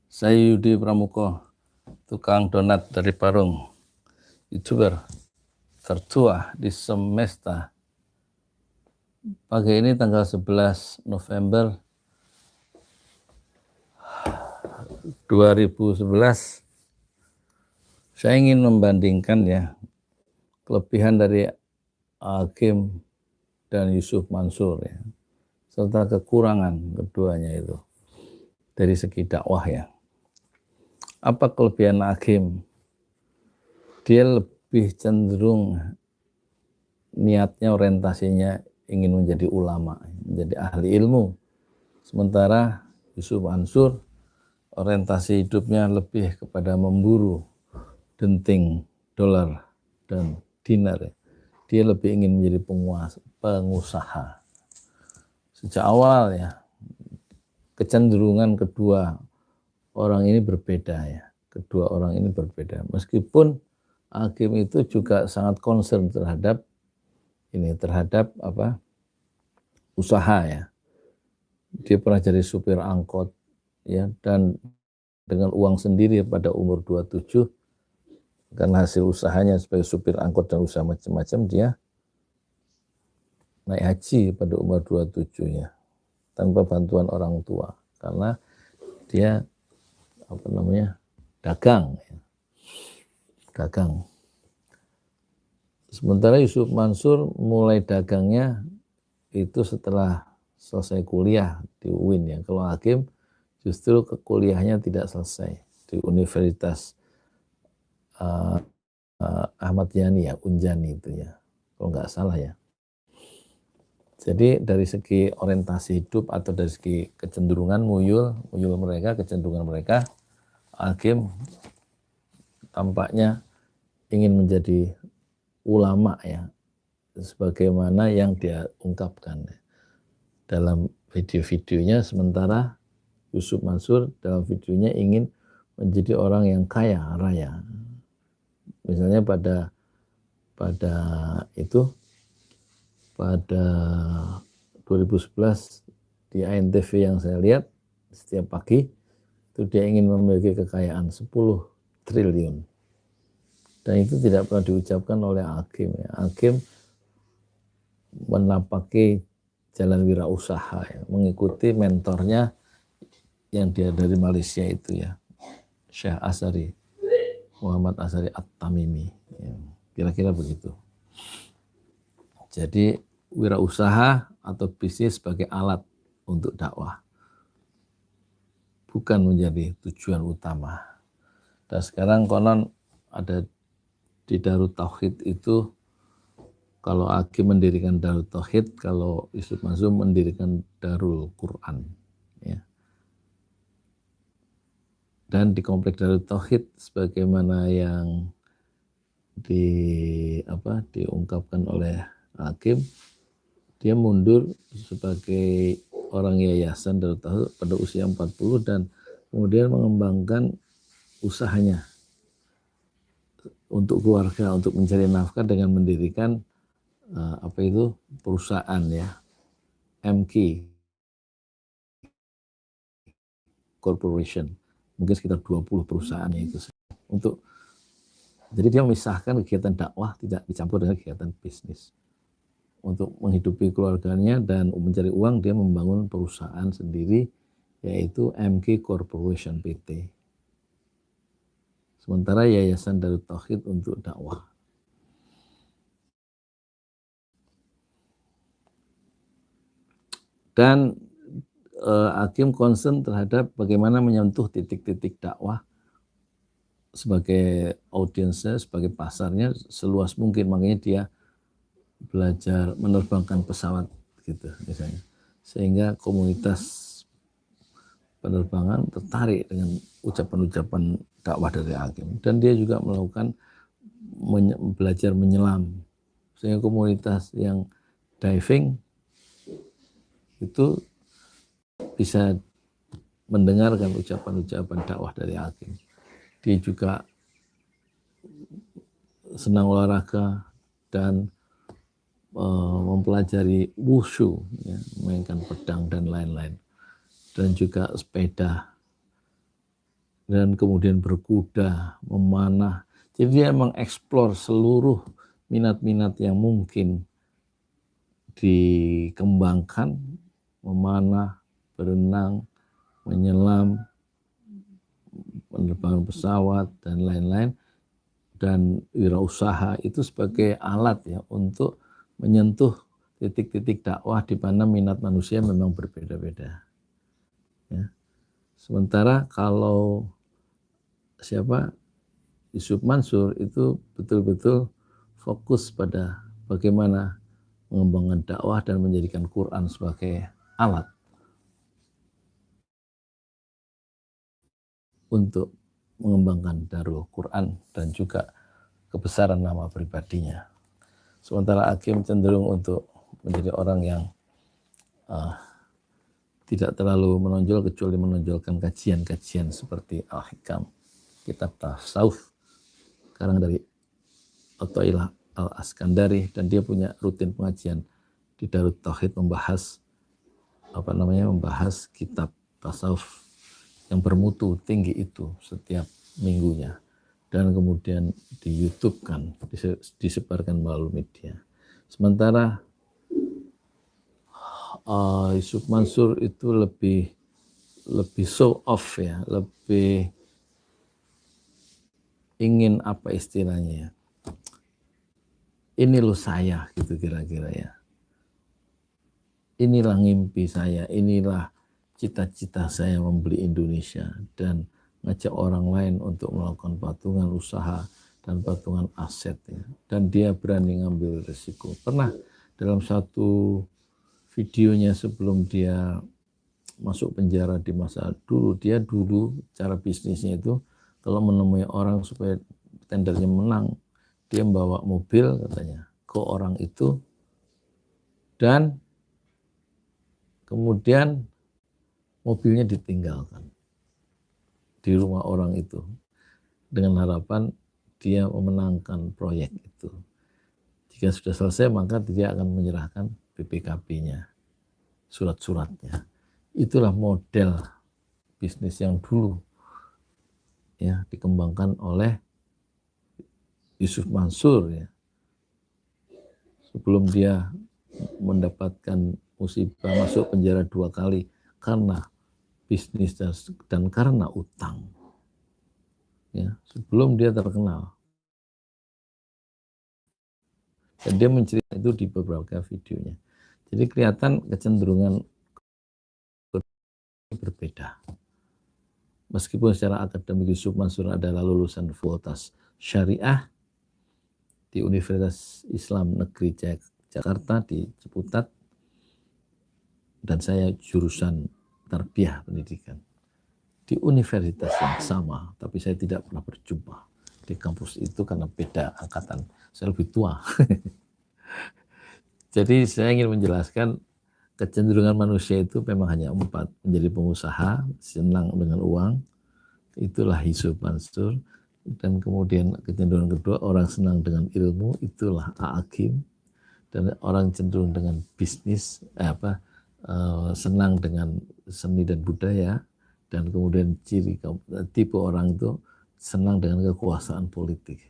Saya Yudi Pramuko, tukang donat dari Parung, YouTuber tertua di semesta. Pagi ini tanggal 11 November 2011, saya ingin membandingkan ya kelebihan dari Hakim dan Yusuf Mansur ya, serta kekurangan keduanya itu dari segi dakwah ya. Apa kelebihan Hakim? Dia lebih cenderung niatnya, orientasinya ingin menjadi ulama, menjadi ahli ilmu. Sementara Yusuf Mansur orientasi hidupnya lebih kepada memburu denting, dolar, dan dinar. Dia lebih ingin menjadi pengusaha. Sejak awal ya, kecenderungan kedua orang ini berbeda ya. Kedua orang ini berbeda. Meskipun Hakim itu juga sangat concern terhadap usaha ya. Dia pernah jadi supir angkot ya, dan dengan uang sendiri pada umur 27, karena hasil usahanya sebagai supir angkot dan usaha macam-macam, dia naik haji pada umur 27 ya, tanpa bantuan orang tua, karena dia dagang. Sementara Yusuf Mansur mulai dagangnya itu setelah selesai kuliah di UIN ya. Kalau Hakim justru kuliahnya tidak selesai di Universitas Ahmad Yani ya, Unjani itu ya, kalau nggak salah ya. Jadi dari segi orientasi hidup atau dari segi kecenderungan kecenderungan mereka, Hakim tampaknya ingin menjadi ulama ya, sebagaimana yang dia ungkapkan dalam video-videonya. Sementara Yusuf Mansur dalam videonya ingin menjadi orang yang kaya raya. Misalnya pada 2011 di ANTV yang saya lihat setiap pagi itu, dia ingin memiliki kekayaan 10 triliun. Dan itu tidak pernah diucapkan oleh Hakim ya. Hakim menapaki jalan wirausaha ya, mengikuti mentornya yang dia dari Malaysia itu ya, Syekh Asari, Muhammad Asari At-Tamimi ya, kira-kira begitu. Jadi wirausaha atau bisnis sebagai alat untuk dakwah, bukan menjadi tujuan utama. Dan sekarang konon ada di Darut Tauhid itu, kalau Hakim mendirikan Darut Tauhid, kalau Yusuf Mansur mendirikan Darul Quran ya. Dan di komplek Darut Tauhid sebagaimana yang diungkapkan oleh Hakim, dia mundur sebagai orang yayasan Darut Tauhid pada usia 40 dan kemudian mengembangkan usahanya untuk keluarga, untuk mencari nafkah dengan mendirikan perusahaan ya, MK Corporation, mungkin sekitar 20 perusahaannya itu untuk. Jadi dia memisahkan kegiatan dakwah, tidak dicampur dengan kegiatan bisnis. Untuk menghidupi keluarganya dan mencari uang, dia membangun perusahaan sendiri, yaitu MK Corporation PT. Sementara Yayasan Darut Tauhid untuk dakwah. Dan Hakim concern terhadap bagaimana menyentuh titik-titik dakwah sebagai audiensnya, sebagai pasarnya seluas mungkin. Makanya dia belajar menerbangkan pesawat gitu misalnya, sehingga komunitas penerbangan tertarik dengan ucapan-ucapan dakwah dari Hakim. Dan dia juga melakukan belajar menyelam, sehingga komunitas yang diving itu bisa mendengarkan ucapan-ucapan dakwah dari Hakim. Dia juga senang olahraga dan mempelajari wushu, ya, memainkan pedang dan lain-lain, dan juga sepeda, dan kemudian berkuda, memanah. Jadi dia mengeksplor seluruh minat-minat yang mungkin dikembangkan, memanah, berenang, menyelam, penerbangan pesawat, dan lain-lain. Dan wirausaha itu sebagai alat ya untuk menyentuh titik-titik dakwah di mana minat manusia memang berbeda-beda. Ya. Sementara kalau Yusuf Mansur itu betul-betul fokus pada bagaimana mengembangkan dakwah dan menjadikan Quran sebagai alat untuk mengembangkan Darul Quran dan juga kebesaran nama pribadinya. Sementara Hakim cenderung untuk menjadi orang yang tidak terlalu menonjol kecuali menonjolkan kajian-kajian seperti Al-Hikam, kitab tasawuf, karang dari Athaillah Al-Askandari, dan dia punya rutin pengajian di Darut Tauhid membahas kitab tasawuf yang bermutu tinggi itu setiap minggunya, dan kemudian di YouTube kan disebarkan melalui media. Sementara Yusuf Mansur itu lebih show off ya, lebih ingin apa istilahnya ya, ini loh saya gitu kira-kira ya, inilah mimpi saya, inilah cita-cita saya membeli Indonesia, dan ngajak orang lain untuk melakukan patungan usaha dan patungan aset ya. Dan dia berani ngambil risiko. Pernah dalam satu videonya sebelum dia masuk penjara di masa dulu, dia dulu cara bisnisnya itu kalau menemui orang supaya tendernya menang, dia membawa mobil katanya ke orang itu, dan kemudian mobilnya ditinggalkan di rumah orang itu dengan harapan dia memenangkan proyek itu. Jika sudah selesai maka dia akan menyerahkan BPKB-nya, surat-suratnya. Itulah model bisnis yang dulu ya dikembangkan oleh Yusuf Mansur ya. Sebelum dia mendapatkan musibah masuk penjara 2 kali karena bisnis dan karena utang. Ya, sebelum dia terkenal. Dan dia menceritakan itu di beberapa videonya. Jadi kelihatan kecenderungan berbeda. Meskipun secara akademik Yusuf Mansur adalah lulusan Fakultas Syariah di Universitas Islam Negeri Jakarta di Ciputat, dan saya jurusan Tarbiyah Pendidikan di universitas yang sama, tapi saya tidak pernah berjumpa di kampus itu karena beda angkatan, saya lebih tua. Jadi saya ingin menjelaskan kecenderungan manusia itu memang hanya 4, menjadi pengusaha, senang dengan uang, itulah Yusuf Mansur. Dan kemudian kecenderungan kedua, orang senang dengan ilmu, itulah Hakim. Dan orang cenderung dengan bisnis, senang dengan seni dan budaya. Dan kemudian tipe orang itu senang dengan kekuasaan politik.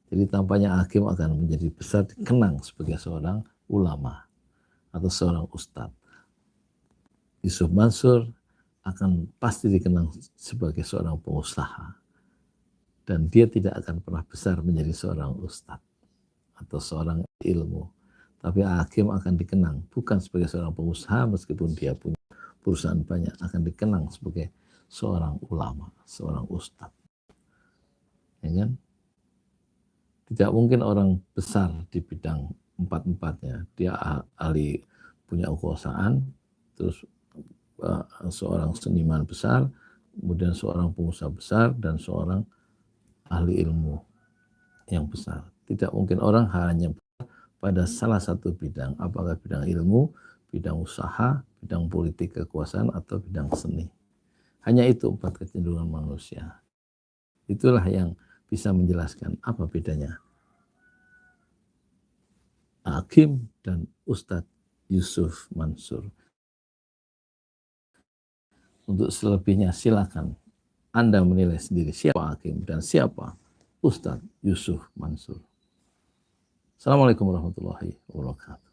Jadi tampaknya Hakim akan menjadi besar dikenang sebagai seorang ulama atau seorang ustadz. Yusuf Mansur akan pasti dikenang sebagai seorang pengusaha, dan dia tidak akan pernah besar menjadi seorang ustadz atau seorang ilmu. Tapi Hakim akan dikenang bukan sebagai seorang pengusaha, meskipun dia punya perusahaan banyak, akan dikenang sebagai seorang ulama, seorang ustadz. Ya kan? Tidak mungkin orang besar di bidang 4-4-nya. Dia ahli punya kekuasaan, terus seorang seniman besar, kemudian seorang pengusaha besar, dan seorang ahli ilmu yang besar. Tidak mungkin orang hanya pada salah satu bidang, apakah bidang ilmu, bidang usaha, bidang politik kekuasaan, atau bidang seni. Hanya itu 4 kecenderungan manusia. Itulah yang bisa menjelaskan apa bedanya Hakim dan Ustadz Yusuf Mansur. Untuk selebihnya silakan Anda menilai sendiri siapa Hakim dan siapa Ustadz Yusuf Mansur. Assalamualaikum warahmatullahi wabarakatuh.